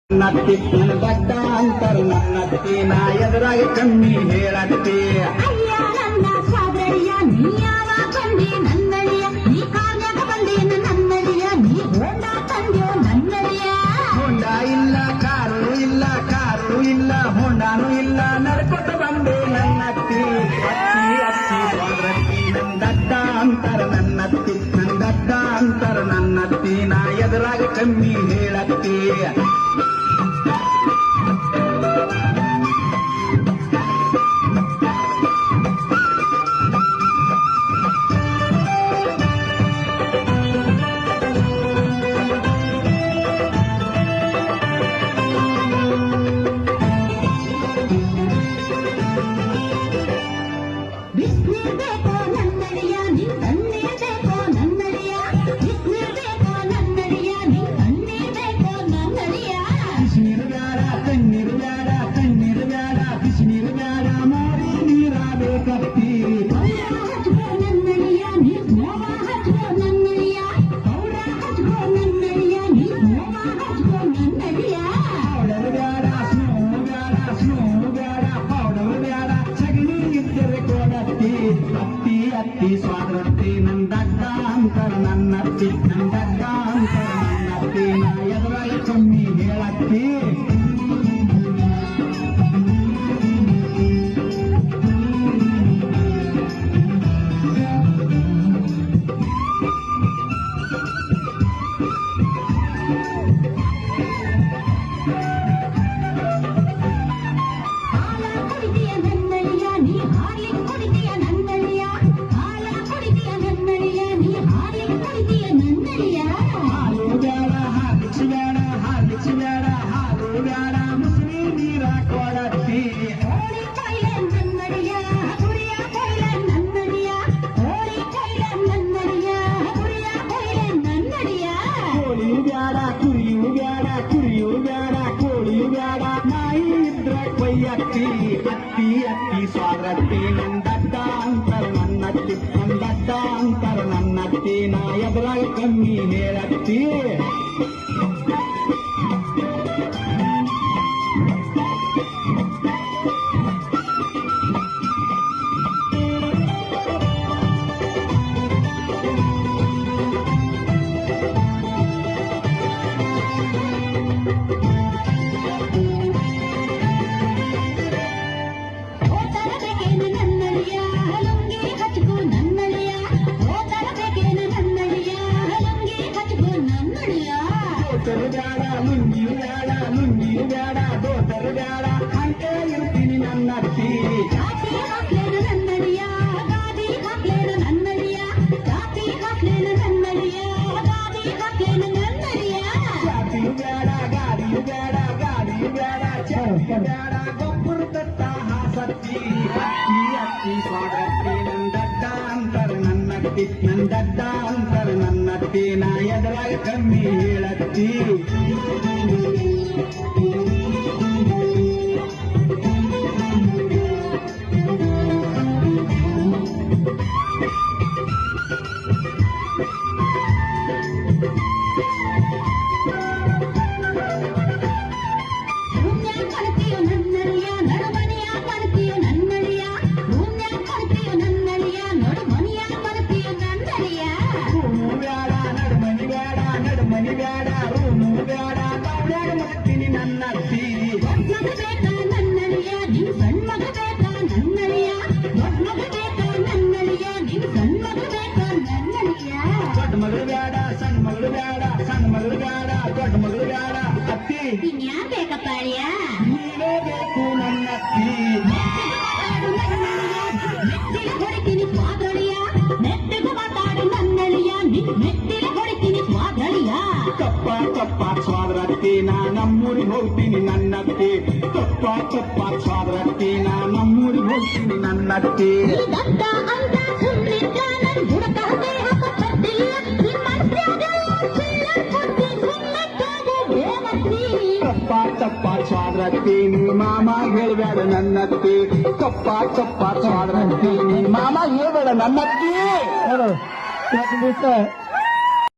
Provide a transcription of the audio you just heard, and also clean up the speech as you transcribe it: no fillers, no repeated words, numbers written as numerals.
ನತ್ತಿ ದಡ್ಡ ಅಂತಾರ ನನ್ನತ್ತಿ ನಾ ಎದುರಾಗ ಕಮ್ಮಿ ಹೇಳತ್ತಿ ಅಯ್ಯ ನನ್ನ ಸಾದರಿಯ ನೀ ಯಾವ ಬಂದಿ ನನ್ನಳಿಯ ನೀ ಕಾರ್ಯಾಗ ಬಂದೇನ ನನ್ನಳಿಯ ನೀ ಹೋಂಡ ತಂದ್ಯೋ ನನ್ನಳಿಯ ಹೊಂಡ ಇಲ್ಲ ಕಾರು ಇಲ್ಲ ಹೊಂಡಾನು ಇಲ್ಲ ನಡ್ಕೊತ ಬಂದೆ ನನ್ನತ್ತಿ ಅತ್ತಿ ಅತ್ತಿ ಸ್ವಾದ್ರತ್ತಿ ನನ್ ದಡ್ಡ ಅಂತಾರ ನನ್ನತ್ತಿ ನನ್ ದಡ್ಡ ಅಂತಾರ ನನ್ನತ್ತಿ ನಾ ಎದುರಾಗ ಕಮ್ಮಿ ಹೇಳತ್ತಿ ಬಿಸ್ನಿರ್ಬೇಕೋ ನನ್ನಳಿಯ ನೀ ತಣ್ಣೀರ್ಬೇಕೋ ನನ್ನಳಿಯ ಬಿಸ್ನಿರ್ಬೇಕೋ ನನ್ನಳಿಯ ನೀ ತಣ್ಣೀರ್ಬೇಕೋ ನನ್ನಳಿಯ ಬಿಸಿನೀರು ಬೇಡ ತಣ್ಣೀರು ಬೇಡ ಬಿಸಿನೀರು ಬೇಡ ಮಾಡಿ ನೀರಾಗಬೇಕತ್ತಿ ಪೌಡ ಹಚ್ಕೋ ನನ್ನಳಿಯ ನೀ ಮೋವ ಹಚ್ಕೋ ನನ್ನಳಿಯ ಪೌಡ ಹಚ್ಕೋ ನನ್ನಳಿಯ ನೀ ಮೋವ ಹಚ್ಕೋ ನನ್ನಳಿಯ ಪೌಡರ್ ಬೇಡ ಸ್ನೋ ಬೇಡ ಪೌಡರ್ ಬೇಡ ಸಗಣಿ ಇದ್ದರೆ ಕೊಡತ್ತಿ ಅತ್ತಿ ಅತ್ತಿ ಸ್ವಾದ್ರತ್ತಿ ನನ್ ದಡ್ಡ ಅಂತಾರ ನನ್ನತ್ತಿ ನನ್ ದಡ್ಡ ಅಂತಾರ ನನ್ನತ್ತಿ ನಾ ಎದುರಾಗ ಕಮ್ಮಿ ಹೇಳತ್ತಿ ಹಾಲ ಕುಡಿದೀಯ ನನ್ನಳಿಯ ನೀ ಹಾಲಿಗೆ ಕುಡಿದೀಯ ನನ್ನಳಿಯ ಹಾಲ ಕುಡಿದೀಯ ನನ್ನಳಿಯ ನೀ ಹಾಲಿಗೆ ಕುಡಿದೀಯ ನನ್ನಳಿಯ ಹಾಲು ಬೇಡ ಹಾಲಿಸಿ ಬೇಡ ಹಾಲು ಬೇಡ ಮುಸ್ಲಿ ನೀರ ಕೊಡತ್ತಿ ಹೋಳಿ ಕೊಯ್ಲೆ ನನ್ನಳಿಯ ಗುರಿಯ ಕೊಯ್ಲೆ ನನ್ನಳಿಯ ಹೋಳಿ ಕೊಯ್ಲೆ ನನ್ನಳಿಯ ಗುರಿಯ ಕೊಯ್ಲೆ ನನ್ನಳಿಯ ಕೋಳಿಯು ಬೇಡ ಕುರಿಯು ಬೇಡ ಕೋಳಿಯು ಬೇಡ ನಾಯಿ ಇದ್ರ ಕೊಯ್ಯತ್ತಿ ಅತ್ತಿ ಅತ್ತಿ ಸ್ವಾದ್ರತ್ತಿ ನನ್ ದಡ್ಡ ಅಂತಾರ ನನ್ನತ್ತಿ ನನ್ ದಡ್ಡ ಅಂತಾರ ನನ್ನತ್ತಿ ನಾ ಎದುರಾಗ ಕಮ್ಮಿ ಹೇಳತ್ತಿ ಹೋತರ ಬೇಕೇನು ನನ್ನಳಿಯ ಲುಂಗಿ ಹಚ್ಕೋ ನನ್ನಳಿಯ ಹೋತರ ಬೇಕೇನು ನನ್ನಳಿಯ ಲುಂಗಿ ಹಚ್ಕೋ ನನ್ನಳಿಯ ದೋತರು ಬೇಡ ಲುಂಗಿಯು ಬೇಡ ದೋತರು ಬೇಡ ಹಂಗೆ ಇರ್ತೀನಿ ನನ್ನತ್ತಿ ಜಾತಿ ಹಾಕ್ಲೇನು ನನ್ನಳಿಯ ಗಾದಿ ಹಾಕ್ಲೇನು ನನ್ನಳಿಯ ಜಾತಿ ಹಾಕ್ಲೇನು ನನ್ನಳಿಯ ಗಾದಿ ಹಾಕ್ಲೇನು ನನ್ನಳಿಯ ಜಾತಿಯು ಬೇಡ ಗಾಡಿಯು ಬೇಡ ಚೌಕಿ ಬೇಡ ಗೊಬ್ಬರ ತಟ್ಟ ಹಾಸತ್ತಿ ಅತ್ತಿ ಅತ್ತಿ ಸ್ವಾಗತ್ತಿ ನನ್ ದಡ್ಡ ಅಂತಾರ ನನ್ನತ್ತಿ ನನ್ ದಡ್ಡ ಅಂತಾರ ನನ್ನತ್ತಿ ನಾ ಎದುರಾಗ ಕಮ್ಮಿ ಹೇಳತ್ತಿ ಭೂಮ್ಯಾಗ ಕಾಣ್ತೀಯೋ ನನ್ನಳಿಯ ನಡುಮನಿಯ ಕಾಣ್ತೀಯೋ ನನ್ನಳಿಯ ಭೂಮ್ಯಾಗ ಕಾಣ್ತೀಯೋ ನನ್ನಳಿಯ ನಡುಮನಿಯ ಕಾಣ್ತೀಯೋ ನನ್ನಳಿಯ ರೂಮು ಬೇಡ ನಡುಮನಿ ಬೇಡ ರೂಮು ಬೇಡ ತವಳ್ಯಾಗ ಮಾಡ್ತೀನಿ ನನ್ನತ್ತಿ ದೊಡ್ಡ ಮಗ ಬೇಕಾ ನನ್ನಳಿಯ ನಿನ್ ಸಣ್ಣ ಮಗ ಬೇಕಾ ನನ್ನಳಿಯ ದೊಡ್ಡ ಮಗ ಬೇಕಾ ನನ್ನಳಿಯ ನಿನ್ ಸಣ್ಣ ಮಗ ಬೇಕಾ ನನ್ನಳಿಯ ದೊಡ್ಡ ಮಗಳು ಬೇಡ ಸಣ್ಣ ಮಗಳು ಬೇಡ ದೊಡ್ಡ ಮಗಳು ಬೇಡ ಅತ್ತಿ ಇನ್ಯಾರ್ ಬೇಕಪ್ಪ ಅಳಿಯ ನೀನೇ ಬೇಕು ನನ್ನತ್ತಿ ಮೆಟ್ಟಿಲು ಹೊಡಿತೀನಿ ಸ್ವಾದಳಿಯ ಮೆಟ್ಟಿಗೆ ಮಾತಾಡು ನನ್ನಳಿಯ ನಿನ್ ಮೆಟ್ಟಿಲು ಹೊಡಿತೀನಿ ಸ್ವಾದಳಿಯ ತಪ್ಪ ಸ್ವಾದ್ರತ್ತಿ ನಾ ನಮ್ಮೂರಿಗೆ ಹೋಗ್ತೀನಿ ನನ್ನತ್ತಿ ತಪ್ಪ ಸ್ವಾದ್ರತ್ತಿ ನಾ ನಮ್ಮೂರಿಗೆ ಹೋಗ್ತೀನಿ ನನ್ನತ್ತಿ ಈ ದಡ್ಡ ಅಂತ ಸುಮ್ನಿದ್ದ ನನ್ ಬುಡಕ ದೇಹ ಪಟ್ಟಿಲ್ಲ ನಿನ್ ಮನ್ಸ್ಯಾಗೆಲ್ಲ ಚಿಲ್ಲರ್ ಕೊಟ್ಟಿ ಸುಮ್ಮಕ್ಕಾಗೋ ಬೇಮತ್ತಿ ತಪ್ಪ ಸ್ವಾದ್ರತ್ತಿ ನೀ ಮಾಮ ಹೇಳ್ಬೇಡ ನನ್ನತ್ತಿ ತಪ್ಪ ಸ್ವಾದ್ರತ್ತಿ ನೀ ಮಾಮ ಹೇಳ್ಬೇಡ ನನ್ನತ್ತಿ ಇವತ್ತಿನ ದಿವಸ